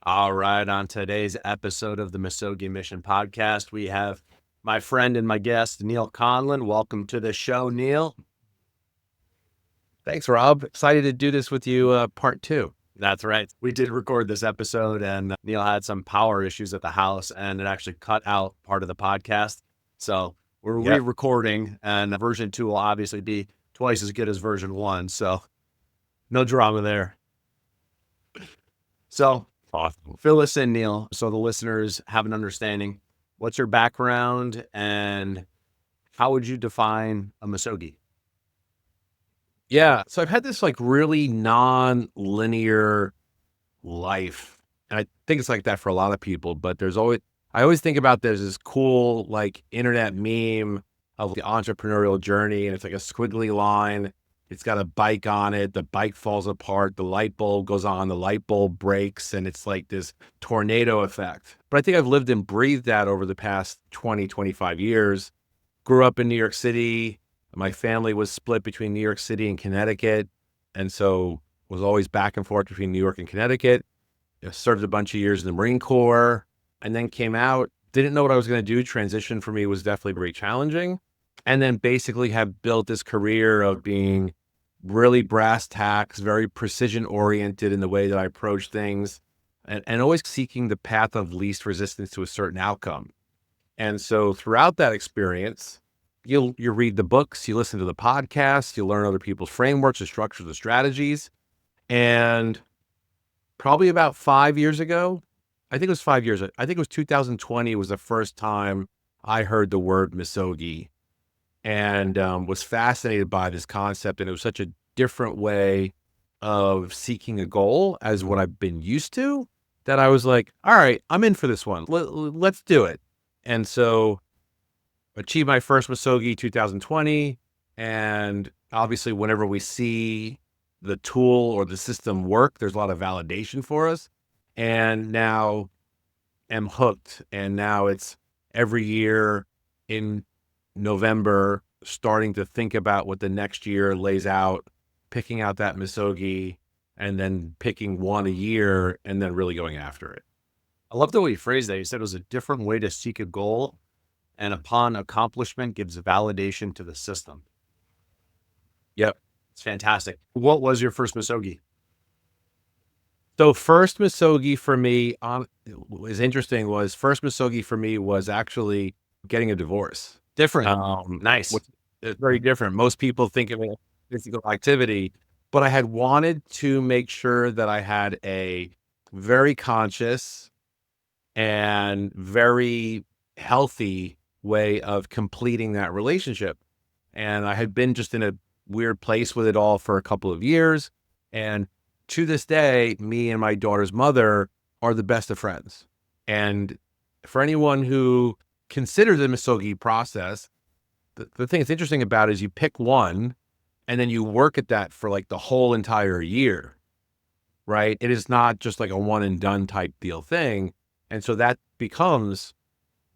All right, on today's episode of the Misogi Mission podcast, we have my friend and my guest, Neal Conlon. Welcome to the show, Neal. Thanks, Rob. Excited to do this with you, part two. That's right. We did record this episode, and Neal had some power issues at the house, and it actually cut out part of the podcast. So we're Yep. re-recording, and version 2 will obviously be twice as good as version 1. So no drama there. So Awesome. fill us in, Neal, so the listeners have an understanding. What's your background, and how would you define a Misogi? Yeah. So I've had this like really non-linear life. And I think it's like that for a lot of people, but I always think about there's this cool like internet meme of the entrepreneurial journey. And it's like a squiggly line. It's got a bike on it. The bike falls apart. The light bulb goes on. The light bulb breaks. And it's like this tornado effect. But I think I've lived and breathed that over the past 20, 25 years. Grew up in New York City. My family was split between New York City and Connecticut. And so was always back and forth between New York and Connecticut. Served a bunch of years in the Marine Corps and then came out. Didn't know what I was going to do. Transition for me was definitely very challenging. And then basically have built this career of being really brass tacks, very precision oriented in the way that I approach things, and always seeking the path of least resistance to a certain outcome. And so throughout that experience, you read the books, you listen to the podcasts, you learn other people's frameworks, the structures, the strategies. And probably about 5 years ago, I think it was 5 years. I think it was 2020 was the first time I heard the word Misogi and was fascinated by this concept. And it was such a different way of seeking a goal as what I've been used to that I was like, all right, I'm in for this one. Let's do it. And so achieved my first Misogi 2020. And obviously, whenever we see the tool or the system work, there's a lot of validation for us. And now am hooked. And now it's every year in November, starting to think about what the next year lays out, picking out that Misogi, and then picking one a year and then really going after it. I love the way you phrased that. You said it was a different way to seek a goal, and upon accomplishment gives validation to the system. Yep. It's fantastic. What was your first Misogi? So first Misogi for me was interesting was first Misogi for me was actually getting a divorce. Different. Nice. It's very different. Most people think of it as physical activity, but I had wanted to make sure that I had a very conscious and very healthy way of completing that relationship. And I had been just in a weird place with it all for a couple of years. And to this day, me and my daughter's mother are the best of friends. And for anyone who considers the Misogi process, the thing that's interesting about it is you pick one and then you work at that for like the whole entire year, right? It is not just like a one and done type deal thing. And so that becomes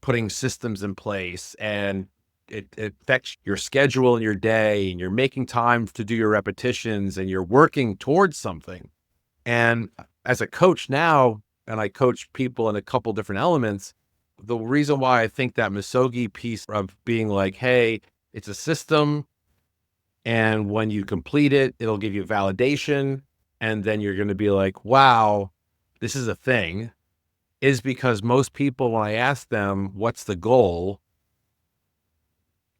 putting systems in place, and it affects your schedule and your day, and you're making time to do your repetitions and you're working towards something. And as a coach now, and I coach people in a couple different elements, the reason why I think that Misogi piece of being like, hey, it's a system, and when you complete it, it'll give you validation, and then you're going to be like, wow, this is a thing, is because most people, when I ask them, what's the goal?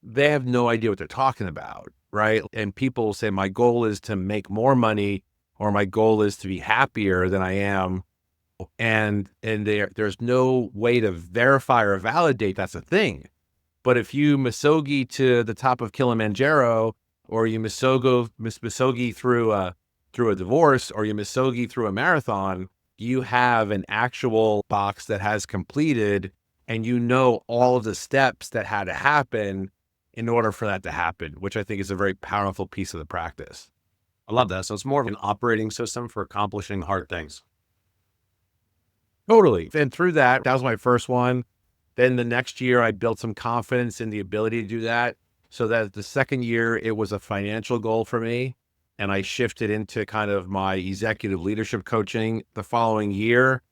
They have no idea what they're talking about, right? And people will say, my goal is to make more money, or my goal is to be happier than I am. And there's no way to verify or validate that's a thing. But if you Misogi to the top of Kilimanjaro, or you Misogi through a divorce, or you Misogi through a marathon, you have an actual box that has completed, and you know all of the steps that had to happen in order for that to happen, which I think is a very powerful piece of the practice. I love that. So it's more of an operating system for accomplishing hard things. Totally. And through that was my first one. Then the next year, I built some confidence in the ability to do that. So that the second year, it was a financial goal for me. And I shifted into kind of my executive leadership coaching. The following year,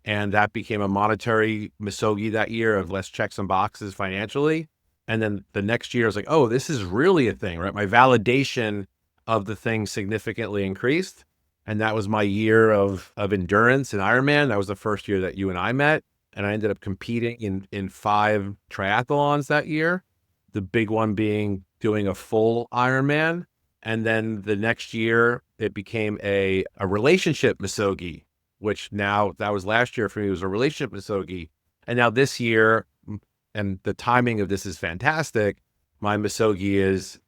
And that became a monetary Misogi that year of less checks and boxes financially. And then the next year I was like, oh, this is really a thing, right? My validation of the thing significantly increased. And that was my year of endurance in Ironman. That was the first year that you and I met. And I ended up competing in 5 triathlons that year. The big one being doing a full Ironman. And then the next year it became a relationship Misogi, which now that was last year for me, it was a relationship Misogi. And now this year, and the timing of this is fantastic, my Misogi is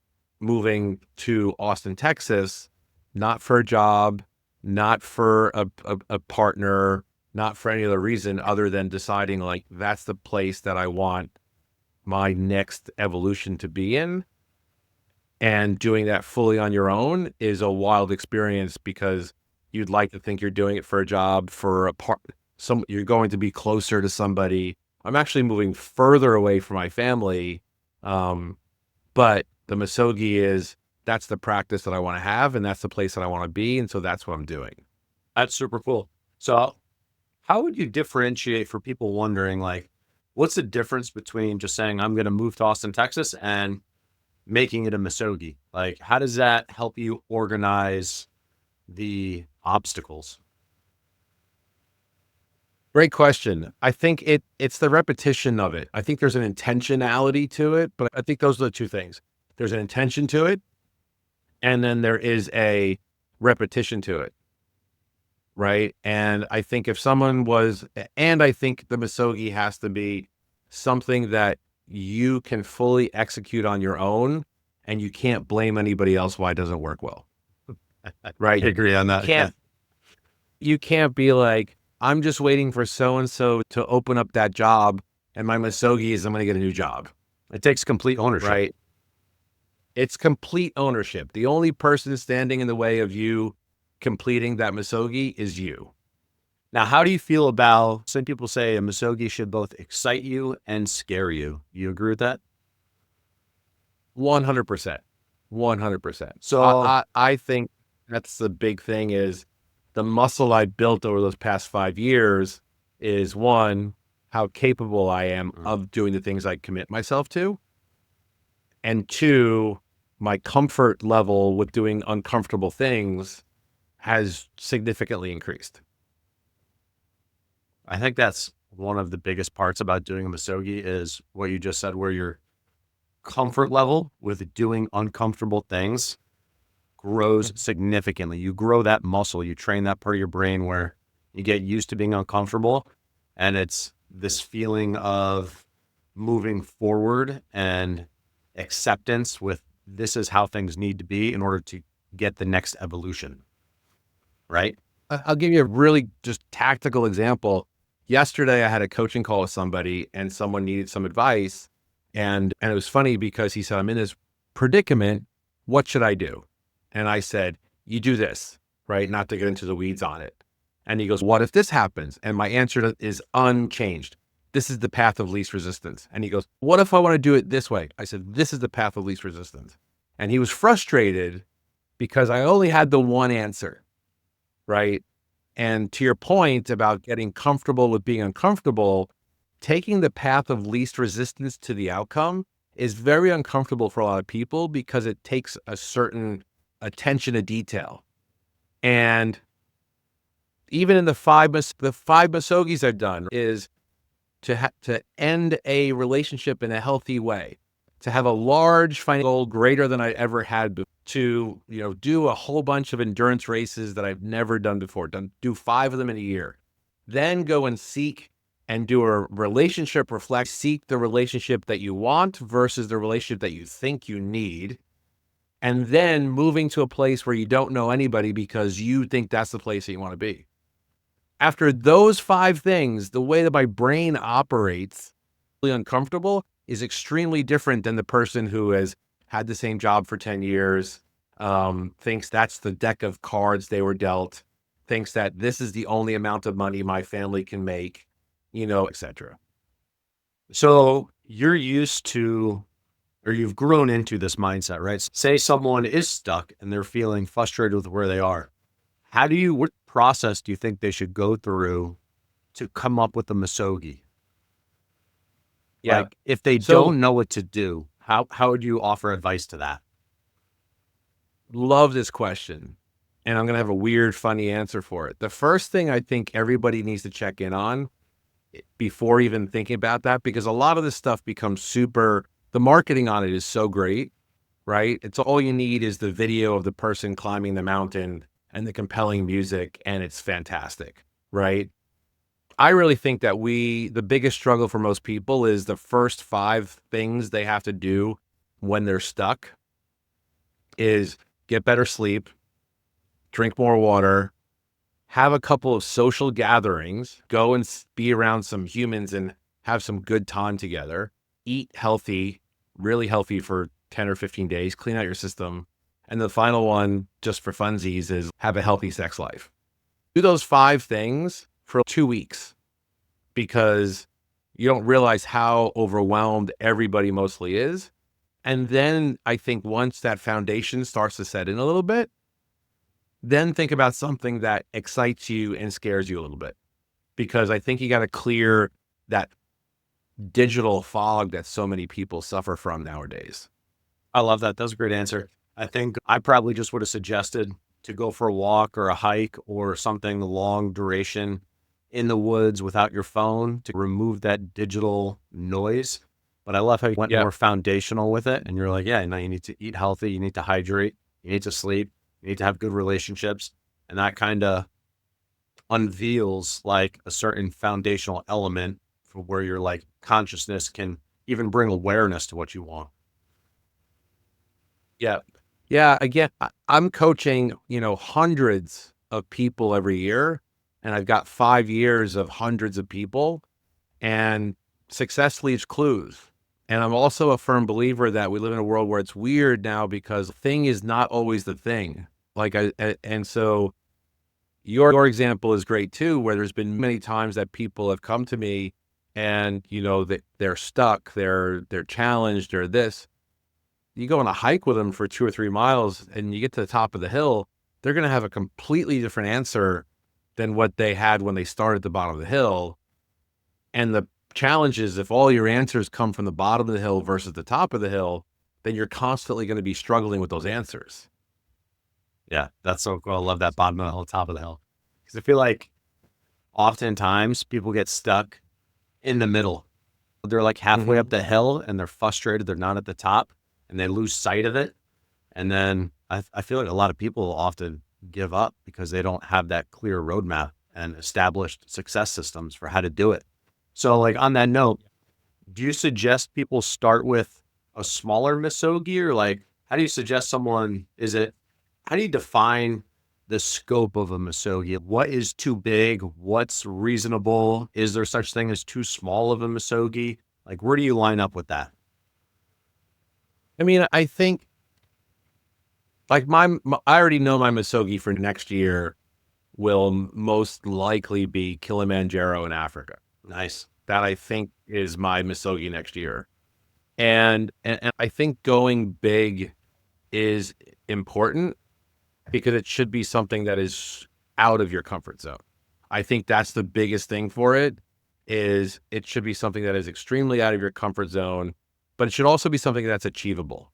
moving to Austin, Texas, not for a job, not for a partner, not for any other reason other than deciding like that's the place that I want my next evolution to be in. And doing that fully on your own is a wild experience because you'd like to think you're doing it for a job, for a part, you're going to be closer to somebody. I'm actually moving further away from my family. But the Misogi is, that's the practice that I want to have, and that's the place that I want to be. And so that's what I'm doing. That's super cool. So how would you differentiate for people wondering, like, what's the difference between just saying, I'm going to move to Austin, Texas and making it a Misogi? Like, how does that help you organize the obstacles? Great question. I think it's the repetition of it. I think there's an intentionality to it, but I think those are the two things. There's an intention to it, and then there is a repetition to it. Right. And I think if someone was, and I think the Misogi has to be something that you can fully execute on your own, and you can't blame anybody else why it doesn't work well. Right. I agree on that. You can't be like, I'm just waiting for so-and-so to open up that job, and my Misogi is I'm going to get a new job. It takes complete ownership. Right. It's complete ownership. The only person standing in the way of you completing that Misogi is you. Now, how do you feel about, some people say a Misogi should both excite you and scare you. You agree with that? 100%. 100%. So I think that's the big thing is the muscle I built over those past 5 years is, one, how capable I am of doing the things I commit myself to. And 2, my comfort level with doing uncomfortable things has significantly increased. I think that's one of the biggest parts about doing a Misogi is what you just said, where your comfort level with doing uncomfortable things grows significantly. You grow that muscle, you train that part of your brain where you get used to being uncomfortable. And it's this feeling of moving forward and acceptance with this is how things need to be in order to get the next evolution. Right? I'll give you a really just tactical example. Yesterday, I had a coaching call with somebody and someone needed some advice. And it was funny because he said, I'm in this predicament. What should I do? And I said, you do this, right? Not to get into the weeds on it. And he goes, what if this happens? And my answer is unchanged. This is the path of least resistance. And he goes, what if I want to do it this way? I said, this is the path of least resistance. And he was frustrated because I only had the one answer. Right. And to your point about getting comfortable with being uncomfortable, taking the path of least resistance to the outcome is very uncomfortable for a lot of people because it takes a certain attention to detail. And even in the five Misogis I've done is to end a relationship in a healthy way, to have a large financial goal greater than I ever had before, to, do a whole bunch of endurance races that I've never done before, do 5 of them in a year, then go and seek and do a relationship reflect, seek the relationship that you want versus the relationship that you think you need. And then moving to a place where you don't know anybody because you think that's the place that you want to be. After those 5 things, the way that my brain operates, really uncomfortable, is extremely different than the person who has had the same job for 10 years, thinks that's the deck of cards they were dealt, thinks that this is the only amount of money my family can make, et cetera. So you're used to, or you've grown into this mindset, right? Say someone is stuck and they're feeling frustrated with where they are. What process do you think they should go through to come up with a Misogi? Yeah. Like, if they So don't know what to do, how would you offer advice to that? love this question. And I'm going to have a weird, funny answer for it. The first thing I think everybody needs to check in on before even thinking about that, because a lot of this stuff becomes the marketing on it is so great, right? It's all you need is the video of the person climbing the mountain and the compelling music, and it's fantastic, right? I really think that the biggest struggle for most people is the first 5 things they have to do when they're stuck is get better sleep, drink more water, have a couple of social gatherings, go and be around some humans and have some good time together, eat healthy, really healthy for 10 or 15 days, clean out your system. And the final one, just for funsies, is have a healthy sex life. Do those 5 things for 2 weeks because you don't realize how overwhelmed everybody mostly is. And then I think once that foundation starts to set in a little bit, then think about something that excites you and scares you a little bit, because I think you got to clear that digital fog that so many people suffer from nowadays. I love that. That was a great answer. I think I probably just would have suggested to go for a walk or a hike or something long duration in the woods without your phone to remove that digital noise. But I love how you went Yep. more foundational with it. And you're like, yeah, now you need to eat healthy, you need to hydrate, you need to sleep, you need to have good relationships. And that kind of unveils like a certain foundational element for where your like consciousness can even bring awareness to what you want. Yeah. Yeah. Again, I'm coaching, hundreds of people every year, and I've got 5 years of hundreds of people, and success leaves clues. And I'm also a firm believer that we live in a world where it's weird now because thing is not always the thing. And so your example is great too, where there's been many times that people have come to me and, that they're stuck, they're challenged or this. You go on a hike with them for 2 or 3 miles and you get to the top of the hill, they're going to have a completely different answer than what they had when they started at the bottom of the hill. And the challenge is if all your answers come from the bottom of the hill versus the top of the hill, then you're constantly going to be struggling with those answers. Yeah, that's so cool. I love that bottom of the hill, top of the hill. Because I feel like oftentimes people get stuck in the middle. They're like halfway up Mm-hmm. the hill and they're frustrated. They're not at the top and they lose sight of it. And then I feel like a lot of people often give up because they don't have that clear roadmap and established success systems for how to do it. So, like on that note, do you suggest people start with a smaller misogi, or like how do you suggest someone? How do you define the scope of a misogi? What is too big? What's reasonable? Is there such thing as too small of a misogi? Like, where do you line up with that? I mean, I think like I already know my Misogi for next year will most likely be Kilimanjaro in Africa. Nice. That I think is my Misogi next year. And I think going big is important because it should be something that is out of your comfort zone. I think that's the biggest thing for it is it should be something that is extremely out of your comfort zone, but it should also be something that's achievable,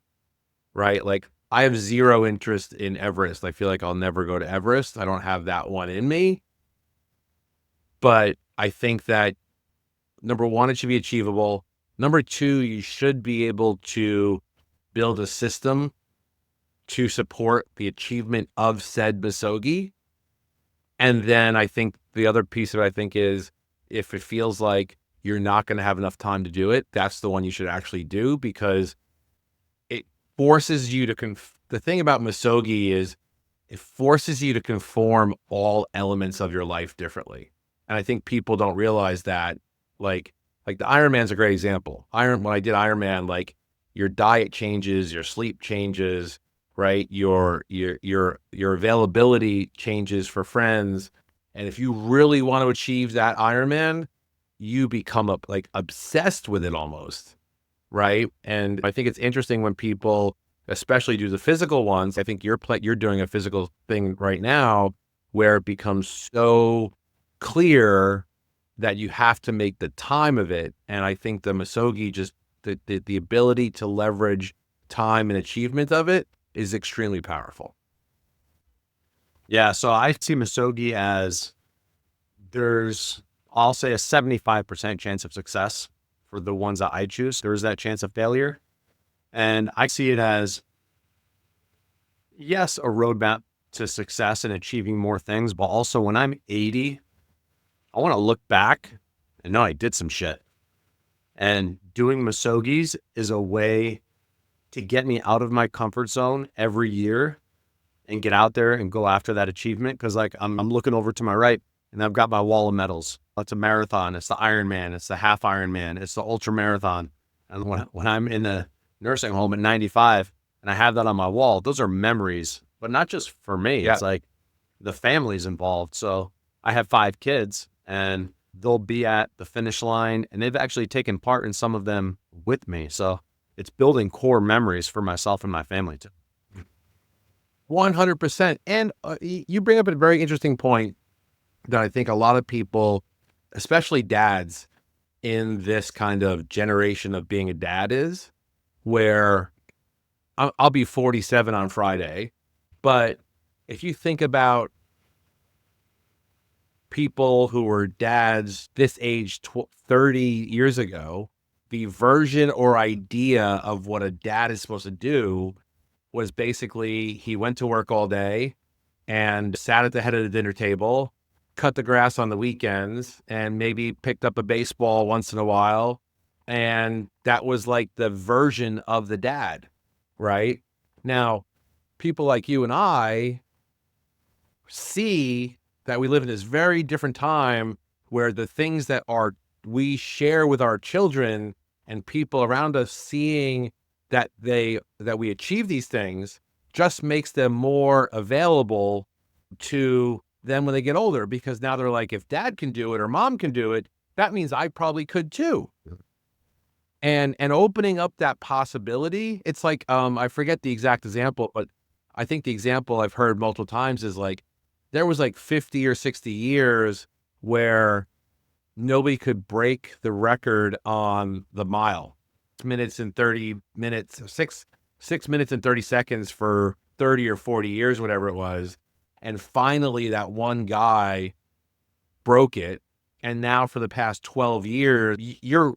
right? Like I have zero interest in Everest. I feel like I'll never go to Everest. I don't have that one in me. But I think that number one, it should be achievable. Number two, you should be able to build a system to support the achievement of said Misogi. And then I think the other piece of it, I think, is if it feels like you're not going to have enough time to do it, that's the one you should actually do because it forces you to the thing about Misogi is it forces you to conform all elements of your life differently. And I think people don't realize that like the Ironman's a great example. When I did Ironman, like your diet changes, your sleep changes, right? Your availability changes for friends. And if you really want to achieve that Ironman, you become like obsessed with it almost, right? And I think it's interesting when people, especially do the physical ones. I think you're doing a physical thing right now where it becomes so clear that you have to make the time of it. And I think the Misogi, just the ability to leverage time and achievement of it is extremely powerful. Yeah. So I see Misogi as there's, I'll say, a 75% chance of success for the ones that I choose. There's that chance of failure. And I see it as, yes, a roadmap to success and achieving more things, but also when I'm 80, I want to look back and know I did some shit. And doing Misogis is a way to get me out of my comfort zone every year and get out there and go after that achievement. Cause like I'm looking over to my right and I've got my wall of medals. It's a marathon. It's the Ironman. It's the half Ironman. It's the ultra marathon. And when I'm in the nursing home at 95 and I have that on my wall, those are memories, but not just for me. Yeah. It's like the family's involved. So I have 5 kids and they'll be at the finish line and they've actually taken part in some of them with me. So it's building core memories for myself and my family too. 100%. And you bring up a very interesting point that I think a lot of people, especially dads in this kind of generation of being a dad, is where I'll be 47 on Friday. But if you think about people who were dads this age 30 years ago, the version or idea of what a dad is supposed to do was basically he went to work all day and sat at the head of the dinner table, cut the grass on the weekends, and maybe picked up a baseball once in a while. And that was like the version of the dad, right? Now, people like you and I see that we live in this very different time where the things that we share with our children and people around us seeing that we achieve these things just makes them more available to them when they get older, because now they're like, if dad can do it or mom can do it, that means I probably could too. And opening up that possibility, it's like, I forget the exact example, but I think the example I've heard multiple times is like, there was like 50 or 60 years where nobody could break the record on the mile. 6 minutes and 30 minutes, 6 minutes and 30 seconds for 30 or 40 years, whatever it was. And finally that one guy broke it. And now for the past 12 years, you're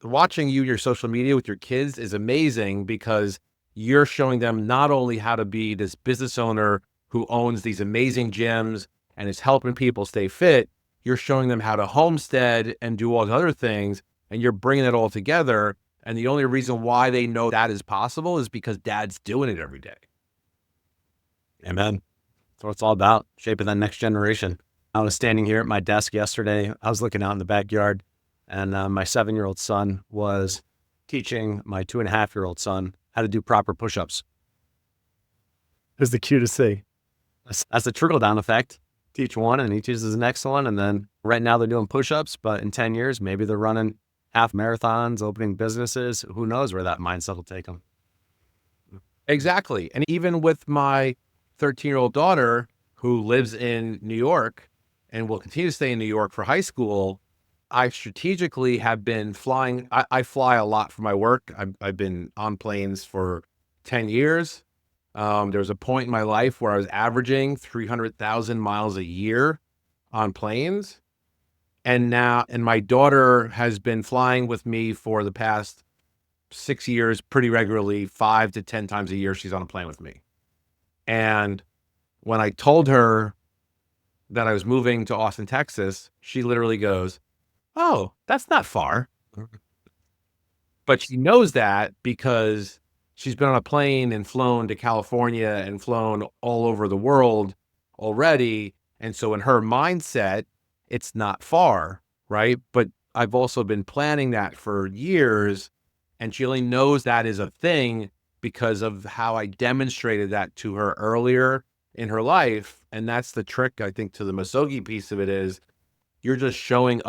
watching your social media with your kids is amazing, because you're showing them not only how to be this business owner who owns these amazing gyms and is helping people stay fit, you're showing them how to homestead and do all the other things, and you're bringing it all together. And the only reason why they know that is possible is because dad's doing it every day. Amen. That's what it's all about, shaping that next generation. I was standing here at my desk yesterday. I was looking out in the backyard, and my 7-year-old son was teaching my 2.5-year-old son how to do proper push-ups. It was the cutest thing. That's the trickle-down effect. Teach one, and he teaches the next one, and then right now they're doing push-ups, but in 10 years, maybe they're running half marathons, opening businesses. Who knows where that mindset will take them? Exactly. And even with my 13-year-old daughter who lives in New York and will continue to stay in New York for high school, I strategically have been flying. I fly a lot for my work. I've been on planes for 10 years. There was a point in my life where I was averaging 300,000 miles a year on planes. And my daughter has been flying with me for the past 6 years pretty regularly, 5 to 10 times a year. She's on a plane with me. And when I told her that I was moving to Austin, Texas, she literally goes, "Oh, that's not far." But she knows that because she's been on a plane and flown to California and flown all over the world already. And so in her mindset, it's not far, right? But I've also been planning that for years, and she only knows that is a thing because of how I demonstrated that to her earlier in her life. And that's the trick, I think, to the Misogi piece of it is you're just showing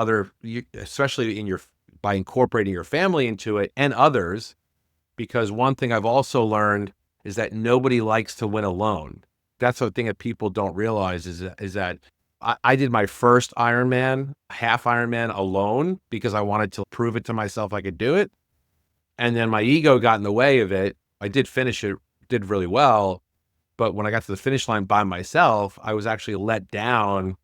especially by incorporating your family into it and others, because one thing I've also learned is that nobody likes to win alone. That's the thing that people don't realize is that I did my first Ironman, half Ironman alone because I wanted to prove it to myself I could do it. And then my ego got in the way of it. I did finish it, did really well. But when I got to the finish line by myself, I was actually let down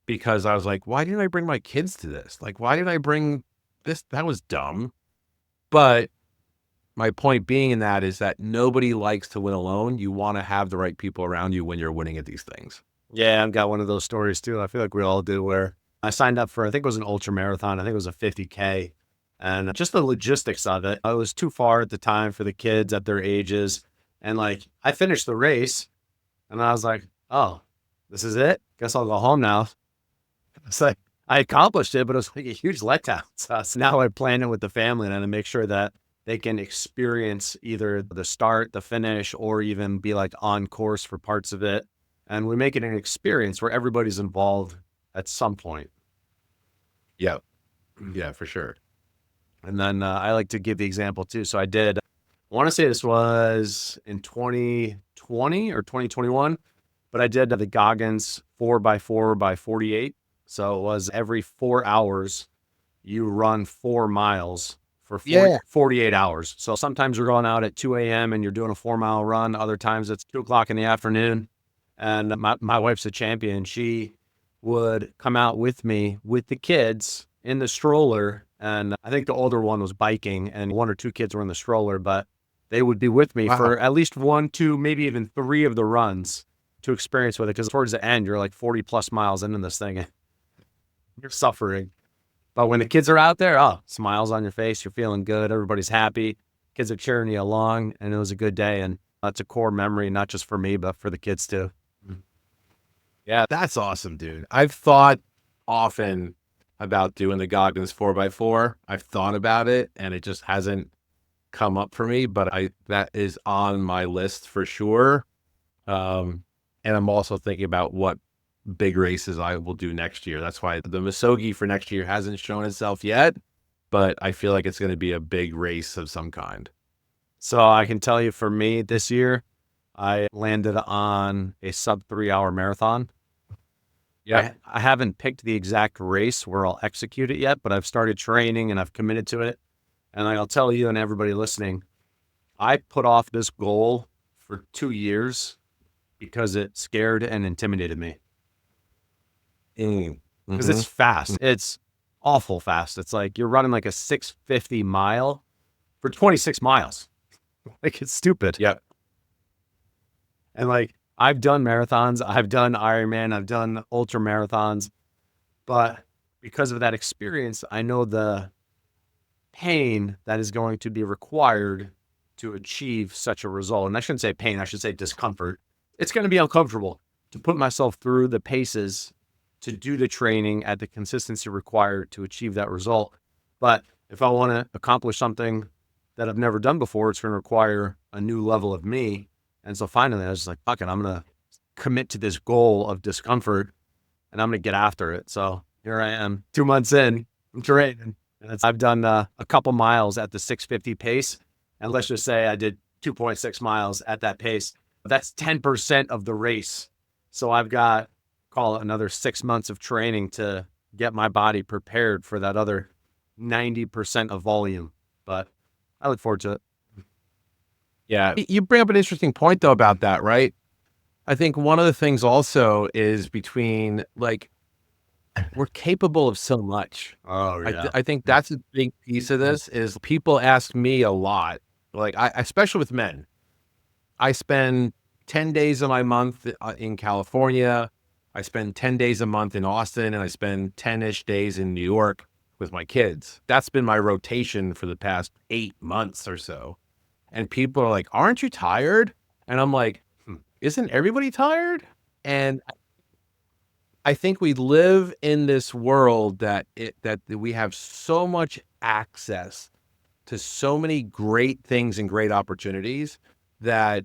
because I was like, why didn't I bring my kids to this? Like, why did I bring this? That was dumb. But my point being in that is that nobody likes to win alone. You want to have the right people around you when you're winning at these things. Yeah, I've got one of those stories too. I feel like we all do, where I signed up for, I think it was an ultra marathon. I think it was a 50K. And just the logistics of it, I was too far at the time for the kids at their ages. And like, I finished the race and I was like, oh, this is it? Guess I'll go home now. It's like, I accomplished it, but it was like a huge letdown. So now I plan it with the family and I make sure that they can experience either the start, the finish, or even be like on course for parts of it. And we make it an experience where everybody's involved at some point. Yeah. Yeah, for sure. And then I like to give the example too. So I did, I want to say this was in 2020 or 2021, but I did the Goggins 4x4x48. So it was every 4 hours, you run 4 miles for 48 hours. So sometimes you're going out at 2 a.m. and you're doing a 4 mile run. Other times it's 2 o'clock in the afternoon. And my wife's a champion. She would come out with me with the kids in the stroller. And I think the older one was biking and 1 or 2 kids were in the stroller, but they would be with me for at least 1, 2, maybe even 3 of the runs to experience with it. Because towards the end, you're like 40 plus miles into this thing and you're suffering. But when the kids are out there, oh, smiles on your face, you're feeling good. Everybody's happy. Kids are cheering you along. And it was a good day. And that's a core memory, not just for me, but for the kids too. Yeah, that's awesome, dude. I've thought often about doing the Goggins 4x4. I've thought about it and it just hasn't come up for me, but that is on my list for sure. And I'm also thinking about what big races I will do next year. That's why the Misogi for next year hasn't shown itself yet, but I feel like it's going to be a big race of some kind. So I can tell you for me this year, I landed on a sub 3 hour marathon. Yeah. I haven't picked the exact race where I'll execute it yet, but I've started training and I've committed to it. And I'll tell you and everybody listening, I put off this goal for 2 years because it scared and intimidated me. Because it's fast. It's awful fast. It's like you're running like a 650 mile for 26 miles. Like it's stupid. Yeah. And like I've done marathons, I've done Ironman, I've done ultra marathons, but because of that experience, I know the pain that is going to be required to achieve such a result. And I shouldn't say pain, I should say discomfort. It's going to be uncomfortable to put myself through the paces to do the training at the consistency required to achieve that result. But if I want to accomplish something that I've never done before, it's going to require a new level of me. And so finally, I was just like, fuck it, I'm going to commit to this goal of discomfort and I'm going to get after it. So here I am 2 months in, I'm training. And I've done a couple miles at the 650 pace. And let's just say I did 2.6 miles at that pace. That's 10% of the race. So I've got, call it another 6 months of training to get my body prepared for that other 90% of volume. But I look forward to it. Yeah. You bring up an interesting point though about that, right? I think one of the things also is between like, we're capable of so much. Oh, yeah. I think that's a big piece of this is people ask me a lot, like especially with men, I spend 10 days of my month in California. I spend 10 days a month in Austin and I spend 10-ish days in New York with my kids. That's been my rotation for the past 8 months or so. And people are like, aren't you tired? And I'm like, isn't everybody tired? And I think we live in this world that we have so much access to so many great things and great opportunities that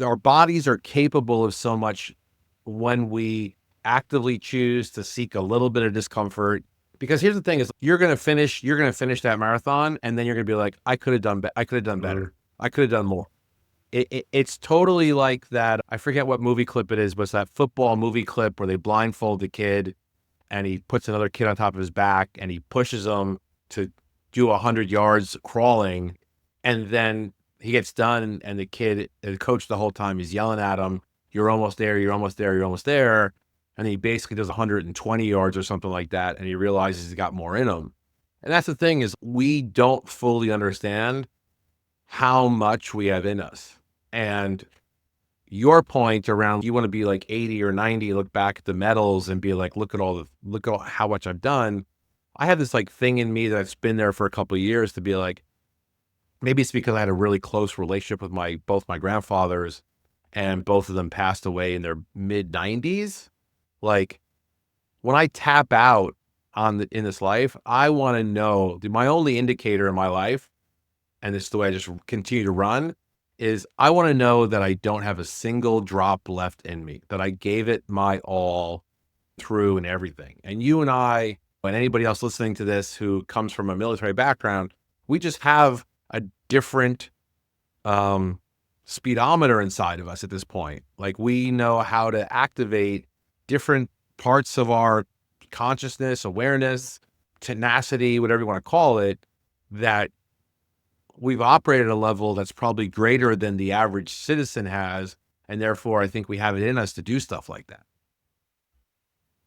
our bodies are capable of so much when we actively choose to seek a little bit of discomfort. Because here's the thing is you're going to finish that marathon and then you're going to be like, I could have done better. I could have done more. It's totally like that. I forget what movie clip it is, but it's that football movie clip where they blindfold the kid and he puts another kid on top of his back and he pushes him to do 100 yards crawling. And then he gets done and the coach the whole time is yelling at him, "You're almost there. You're almost there. You're almost there." And he basically does 120 yards or something like that. And he realizes he's got more in him. And that's the thing is we don't fully understand how much we have in us. And your point around you want to be like 80 or 90, look back at the medals and be like, look at all, how much I've done. I have this like thing in me that's been there for a couple of years to be like, maybe it's because I had a really close relationship with both my grandfathers and both of them passed away in their mid 90s. Like when I tap out in this life, I want to know my only indicator in my life, and this is the way I just continue to run, is I want to know that I don't have a single drop left in me, that I gave it my all through and everything. And you and I, and anybody else listening to this who comes from a military background, we just have a different speedometer inside of us at this point. Like we know how to activate different parts of our consciousness, awareness, tenacity, whatever you want to call it, that we've operated at a level that's probably greater than the average citizen has. And therefore, I think we have it in us to do stuff like that.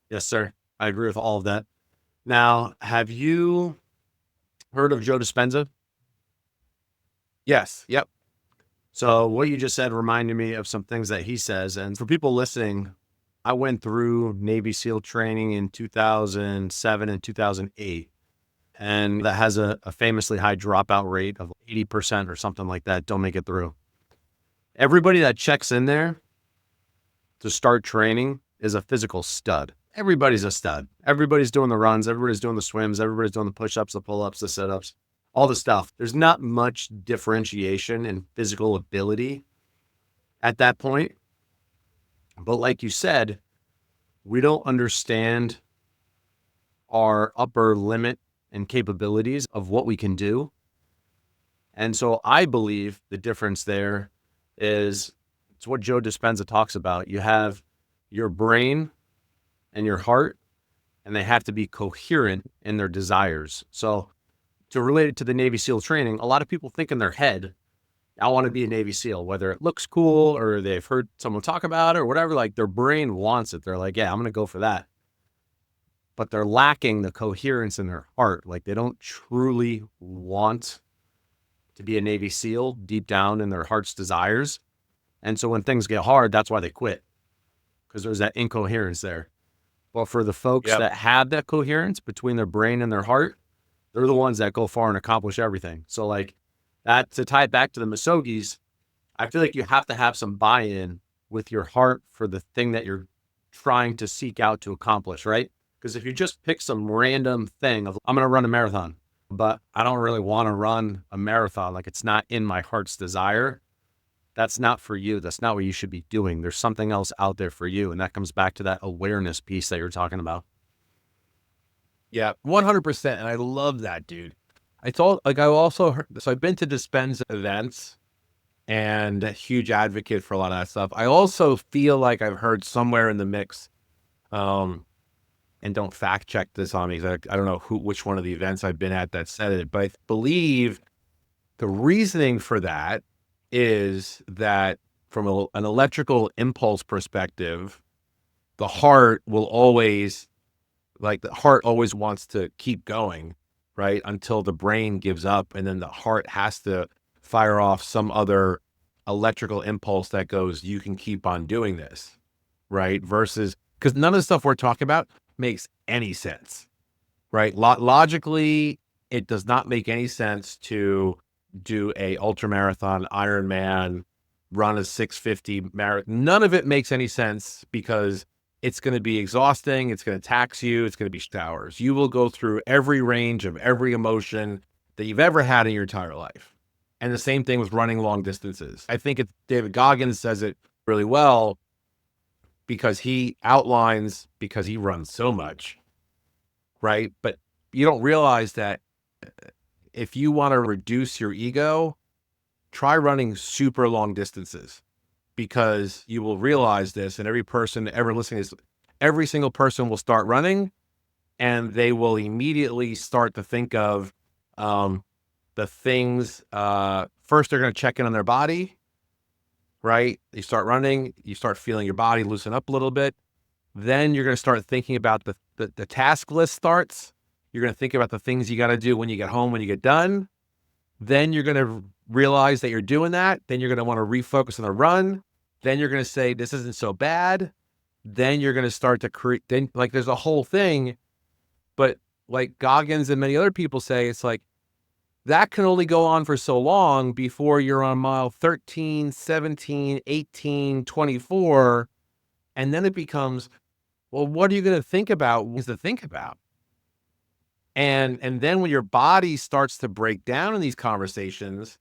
Yes, sir. I agree with all of that. Now, have you heard of Joe Dispenza? Yes. Yep. So what you just said reminded me of some things that he says. And for people listening, I went through Navy SEAL training in 2007 and 2008. And that has a famously high dropout rate of 80% or something like that. Don't make it through. Everybody that checks in there to start training is a physical stud. Everybody's a stud. Everybody's doing the runs. Everybody's doing the swims. Everybody's doing the push-ups, the pull-ups, the sit-ups, all the stuff. There's not much differentiation in physical ability at that point. But like you said, we don't understand our upper limit and capabilities of what we can do. And so I believe the difference there is it's what Joe Dispenza talks about. You have your brain and your heart, and they have to be coherent in their desires. So to relate it to the Navy SEAL training, a lot of people think in their head, I want to be a Navy SEAL, whether it looks cool or they've heard someone talk about it or whatever, like their brain wants it. They're like, yeah, I'm going to go for that. But they're lacking the coherence in their heart. Like they don't truly want to be a Navy SEAL deep down in their heart's desires. And so when things get hard, that's why they quit, because there's that incoherence there. But for the folks that have that coherence between their brain and their heart, they're the ones that go far and accomplish everything. So like that, to tie it back to the Misogis, I feel like you have to have some buy-in with your heart for the thing that you're trying to seek out to accomplish, right? Because if you just pick some random thing of, I'm going to run a marathon, but I don't really want to run a marathon, like it's not in my heart's desire, that's not for you. That's not what you should be doing. There's something else out there for you. And that comes back to that awareness piece that you're talking about. Yeah, 100%. And I love that, dude. It's all like I also heard, so I've been to Dispenza events and a huge advocate for a lot of that stuff. I also feel like I've heard somewhere in the mix, and don't fact check this on me, 'cause I don't know which one of the events I've been at that said it, but I believe the reasoning for that is that from an electrical impulse perspective, the heart will always, like the heart always wants to keep going, right? Until the brain gives up. And then the heart has to fire off some other electrical impulse that goes, you can keep on doing this, right? Versus, because none of the stuff we're talking about makes any sense, right? Logically, it does not make any sense to do a ultra marathon, Ironman, run a 650 marathon. None of it makes any sense because it's going to be exhausting. It's going to tax you. It's going to be hours. You will go through every range of every emotion that you've ever had in your entire life. And the same thing with running long distances. I think David Goggins says it really well because he outlines, because he runs so much, right? But you don't realize that if you want to reduce your ego, try running super long distances, because you will realize this, and every person ever listening to this, every single person will start running and they will immediately start to think of the things. First, they're going to check in on their body, right? You start running, you start feeling your body loosen up a little bit. Then you're going to start thinking about the task list starts. You're going to think about the things you got to do when you get home, when you get done. Then you're going to realize that you're doing that. Then you're going to want to refocus on the run. Then you're going to say, this isn't so bad. Then you're going to start to create, then like there's a whole thing. But like Goggins and many other people say, it's like that can only go on for so long before you're on mile 13, 17, 18, 24. And then it becomes, well, what are you going to think about? What is to think about? And then when your body starts to break down in these conversations,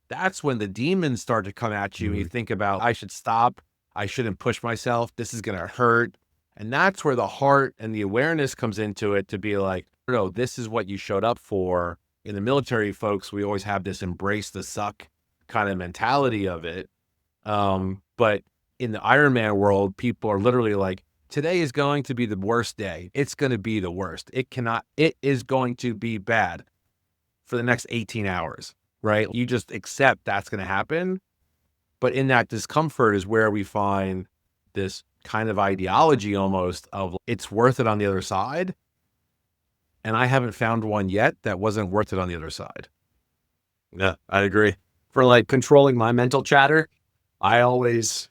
that's when the demons start to come at you. And you think about, I should stop. I shouldn't push myself. This is going to hurt. And that's where the heart and the awareness comes into it, to be like, no, this is what you showed up for. In the military, folks, we always have this embrace the suck kind of mentality of it. But in the Ironman world, people are literally like, today is going to be the worst day. It's going to be the worst. It is going to be bad for the next 18 hours, right? You just accept that's going to happen. But in that discomfort is where we find this kind of ideology almost of it's worth it on the other side. And I haven't found one yet that wasn't worth it on the other side. Yeah, I agree. For like controlling my mental chatter, I always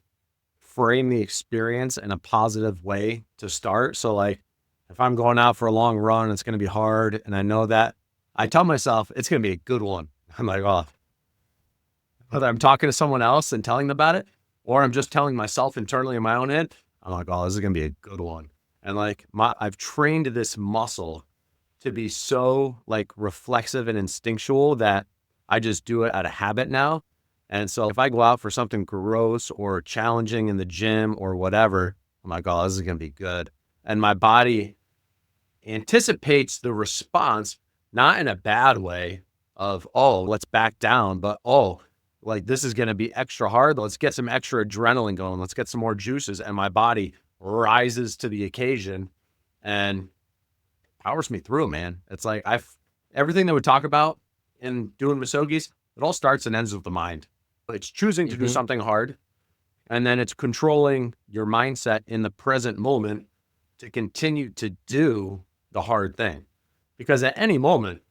frame the experience in a positive way to start. So like if I'm going out for a long run, it's going to be hard. And I know that, I tell myself it's going to be a good one. I'm like, oh, whether I'm talking to someone else and telling them about it, or I'm just telling myself internally in my own head, I'm like, oh, this is going to be a good one. And like I've trained this muscle to be so like reflexive and instinctual that I just do it out of habit now. And so if I go out for something gross or challenging in the gym or whatever, I'm like, oh, this is going to be good. And my body anticipates the response, not in a bad way of, oh, let's back down, but, oh, like this is going to be extra hard. Let's get some extra adrenaline going. Let's get some more juices. And my body rises to the occasion and powers me through, man. It's like everything that we talk about in doing Misogis, it all starts and ends with the mind. It's choosing to do something hard, and then it's controlling your mindset in the present moment to continue to do the hard thing. Because at any moment,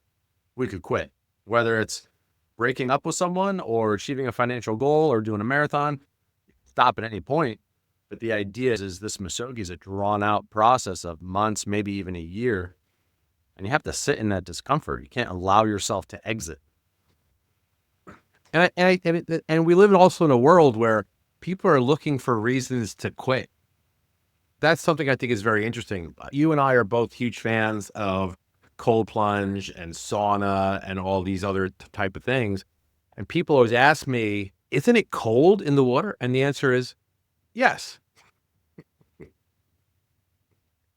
we could quit, whether it's breaking up with someone or achieving a financial goal or doing a marathon. Stop at any point. But the idea is this Misogi is a drawn out process of months, maybe even a year. And you have to sit in that discomfort. You can't allow yourself to exit. And we live also in a world where people are looking for reasons to quit. That's something I think is very interesting. You and I are both huge fans of cold plunge and sauna and all these other type of things. And people always ask me, isn't it cold in the water? And the answer is yes.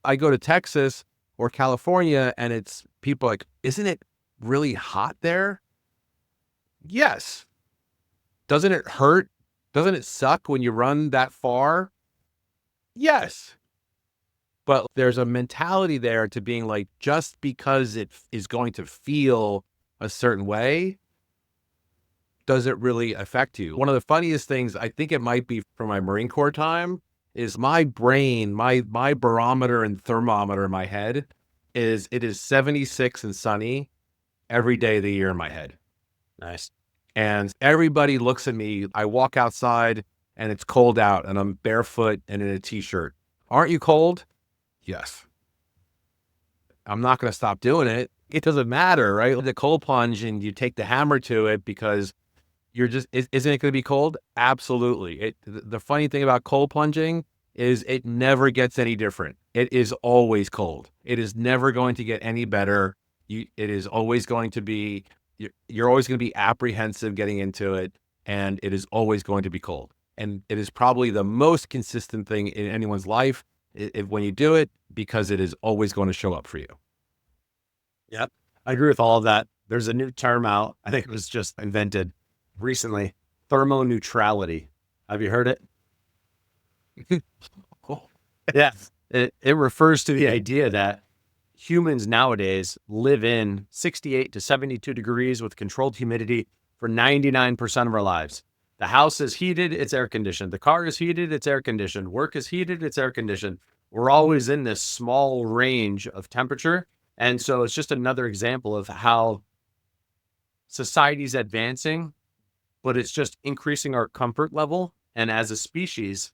I go to Texas or California and it's people like, isn't it really hot there? Yes. Doesn't it hurt? Doesn't it suck when you run that far? Yes. But there's a mentality there to being like, just because it is going to feel a certain way, does it really affect you? One of the funniest things, I think it might be from my Marine Corps time, is my brain, my barometer and thermometer in my head it is 76 and sunny every day of the year in my head. Nice. And everybody looks at me. I walk outside and it's cold out and I'm barefoot and in a t-shirt. Aren't you cold? Yes. I'm not going to stop doing it. It doesn't matter, right? The cold plunge and you take the hammer to it because you're just, isn't it going to be cold? Absolutely. The funny thing about cold plunging is it never gets any different. It is always cold. It is never going to get any better. It is always going to be, you're always going to be apprehensive getting into it, and it is always going to be cold. And it is probably the most consistent thing in anyone's life when you do it, because it is always going to show up for you. Yep. I agree with all of that. There's a new term out. I think it was just invented. recently, thermoneutrality. Have you heard it? Oh, Yeah. It refers to the idea that humans nowadays live in 68 to 72 degrees with controlled humidity for 99% of our lives. The house is heated, it's air conditioned. The car is heated, it's air conditioned. Work is heated, it's air conditioned. We're always in this small range of temperature. And so it's just another example of how society's advancing, but it's just increasing our comfort level. And as a species,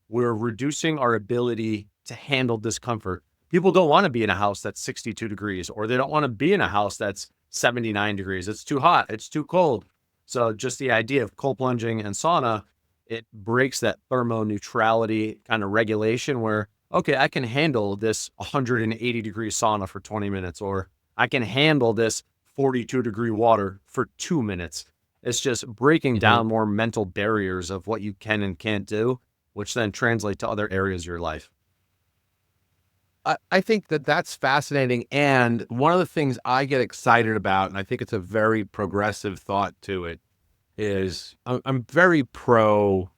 we're reducing our ability to handle discomfort. People don't want to be in a house that's 62 degrees, or they don't want to be in a house that's 79 degrees. It's too hot, it's too cold. So just the idea of cold plunging and sauna, it breaks that thermoneutrality kind of regulation where, okay, I can handle this 180-degree sauna for 20 minutes, or I can handle this 42-degree water for 2 minutes. It's just breaking mhm. down more mental barriers of what you can and can't do, which then translate to other areas of your life. I think that that's fascinating. And one of the things I get excited about, and I think it's a very progressive thought to it, is I'm very pro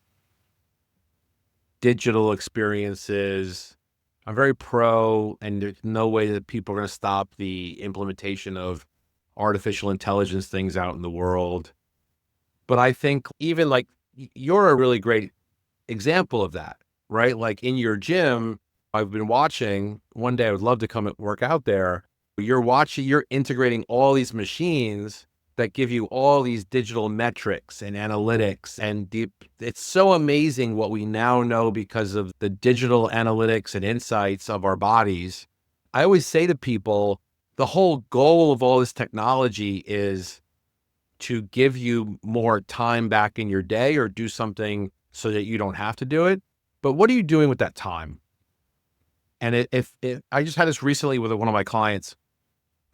digital experiences. I'm very pro, and there's no way that people are going to stop the implementation of artificial intelligence things out in the world. But I think even like you're a really great example of that, right? Like in your gym, I've been watching. One day I would love to come and work out there. You're integrating all these machines that give you all these digital metrics and analytics and deep. It's so amazing what we now know because of the digital analytics and insights of our bodies. I always say to people, the whole goal of all this technology is to give you more time back in your day or do something so that you don't have to do it. But what are you doing with that time? And if I just had this recently with one of my clients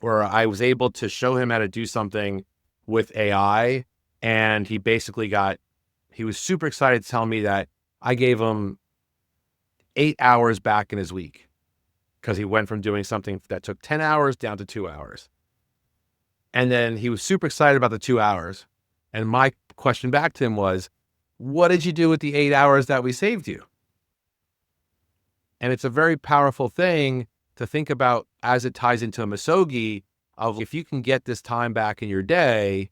where I was able to show him how to do something with AI, and he was super excited to tell me that I gave him 8 hours back in his week because he went from doing something that took 10 hours down to 2 hours. And then he was super excited about the 2 hours. And my question back to him was, what did you do with the 8 hours that we saved you? And it's a very powerful thing to think about as it ties into a Misogi of if you can get this time back in your day,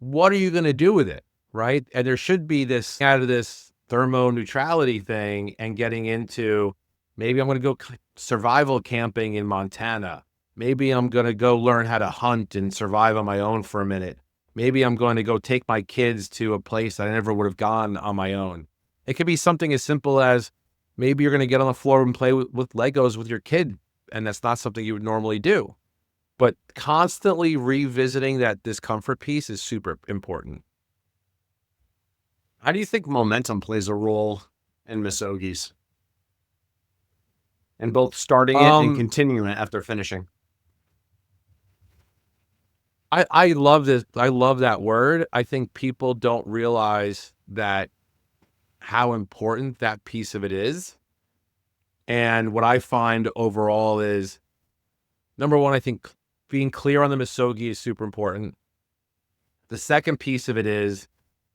what are you going to do with it? Right. And there should be this out of this thermoneutrality thing and getting into maybe I'm going to go survival camping in Montana. Maybe I'm going to go learn how to hunt and survive on my own for a minute. Maybe I'm going to go take my kids to a place that I never would have gone on my own. It could be something as simple as maybe you're going to get on the floor and play with Legos with your kid, and that's not something you would normally do. But constantly revisiting that discomfort piece is super important. How do you think momentum plays a role in Misogis and both starting it and Um, continuing it after finishing? I love this. I love that word. I think people don't realize that how important that piece of it is. And what I find overall is number one, I think being clear on the Misogi is super important. The second piece of it is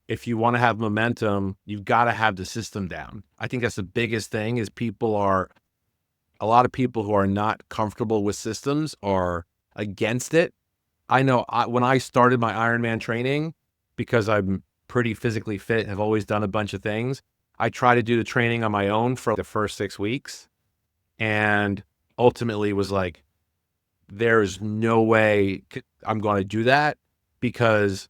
if you want to have momentum, you've got to have the system down. I think that's the biggest thing is a lot of people who are not comfortable with systems are against it. I know when I started my Ironman training, because I'm pretty physically fit and have always done a bunch of things, I try to do the training on my own for the first 6 weeks and ultimately was like, there's no way I'm going to do that because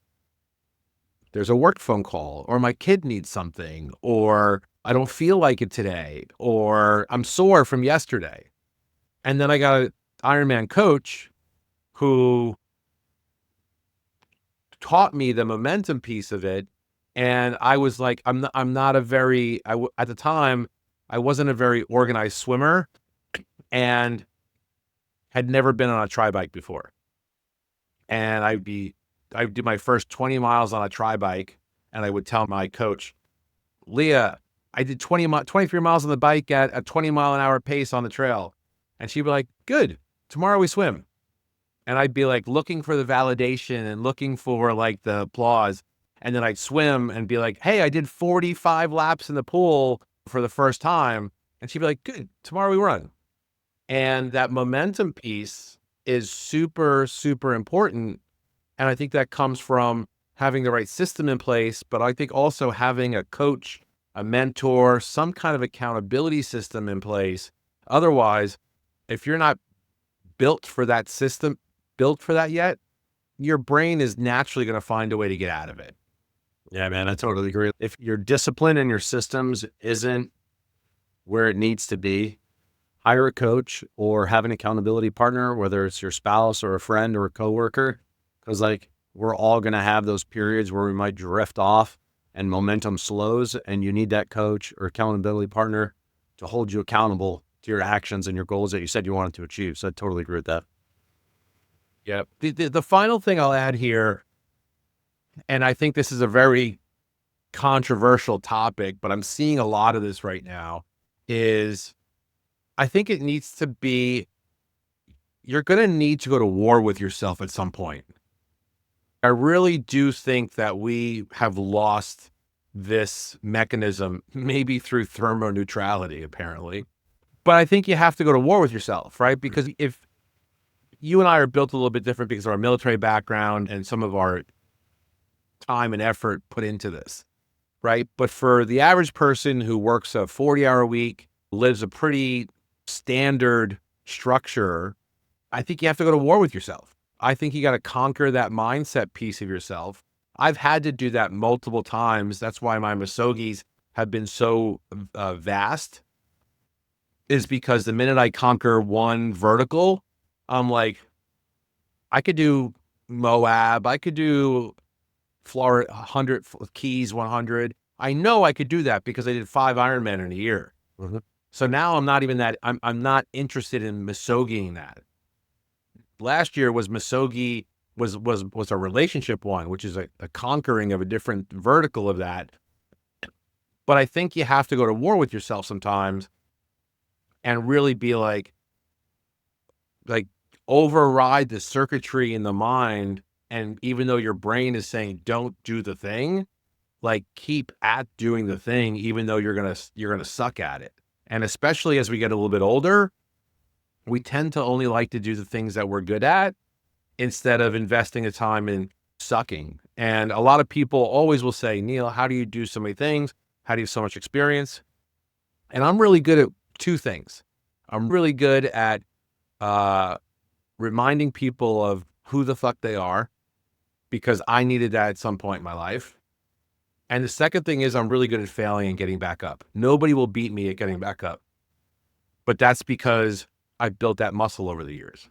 there's a work phone call or my kid needs something or I don't feel like it today or I'm sore from yesterday. And then I got an Ironman coach who taught me the momentum piece of it. And I was like, I'm not a very, at the time, I wasn't a very organized swimmer and had never been on a tri bike before. And I'd do my first 20 miles on a tri bike and I would tell my coach, Leah, I did 23 miles on the bike at a 20-mile-an-hour pace on the trail. And she'd be like, good, tomorrow we swim. And I'd be like looking for the validation and looking for like the applause. And then I'd swim and be like, hey, I did 45 laps in the pool for the first time. And she'd be like, good, tomorrow we run. And that momentum piece is super, super important. And I think that comes from having the right system in place, but I think also having a coach, a mentor, some kind of accountability system in place. Otherwise, if you're not built for that system, built for that yet, your brain is naturally going to find a way to get out of it. Yeah, man, I totally agree. If your discipline and your systems isn't where it needs to be, hire a coach or have an accountability partner, whether it's your spouse or a friend or a coworker, because like we're all going to have those periods where we might drift off and momentum slows, and you need that coach or accountability partner to hold you accountable to your actions and your goals that you said you wanted to achieve. So I totally agree with that. Yep. The final thing I'll add here, and I think this is a very controversial topic, but I'm seeing a lot of this right now, is I think it needs to be, you're going to need to go to war with yourself at some point. I really do think that we have lost this mechanism, maybe through thermoneutrality, apparently. But I think you have to go to war with yourself, right? Because if you and I are built a little bit different because of our military background and some of our time and effort put into this, right? But for the average person who works a 40-hour week, lives a pretty standard structure, I think you have to go to war with yourself. I think you got to conquer that mindset piece of yourself. I've had to do that multiple times. That's why my Misogis have been so vast, is because the minute I conquer one vertical, I'm like, I could do Moab, I could do Florida 100, Keys 100. I know I could do that because I did 5 Ironman in a year. Mhm. So now I'm not even that, I'm not interested in Misogiing that. Last year was Misogi, was a relationship one, which is a conquering of a different vertical of that. But I think you have to go to war with yourself sometimes and really be like override the circuitry in the mind. And even though your brain is saying, don't do the thing, like keep at doing the thing, even though you're going to suck at it. And especially as we get a little bit older, we tend to only like to do the things that we're good at instead of investing the time in sucking. And a lot of people always will say, Neal, how do you do so many things? How do you have so much experience? And I'm really good at 2 things. I'm really good at reminding people of who the fuck they are, because I needed that at some point in my life. And the second thing is I'm really good at failing and getting back up. Nobody will beat me at getting back up. But that's because I built that muscle over the years.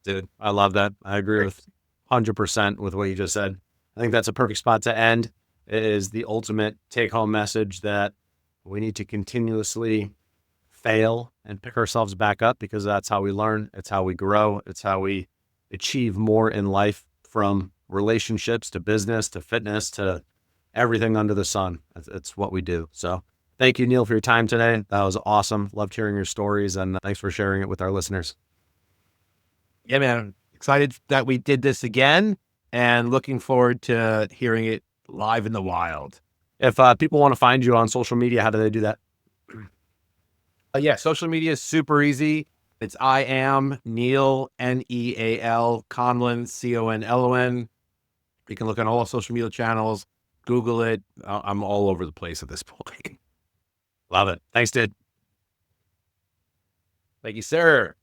Dude, I love that. I agree with 100% with what you just said. I think that's a perfect spot to end. It is the ultimate take home message that we need to continuously fail and pick ourselves back up, because that's how we learn. It's how we grow. It's how we achieve more in life, from relationships to business to fitness to everything under the sun. It's what we do. So thank you, Neal, for your time today. That was awesome. Loved hearing your stories, and thanks for sharing it with our listeners. Yeah, man. Excited that we did this again and looking forward to hearing it live in the wild. If people want to find you on social media, how do they do that? Yeah, social media is super easy. It's I am Neal, Neal Conlon, Conlon. You can look on all social media channels, Google it. I'm all over the place at this point. Love it. Thanks, dude. Thank you, sir.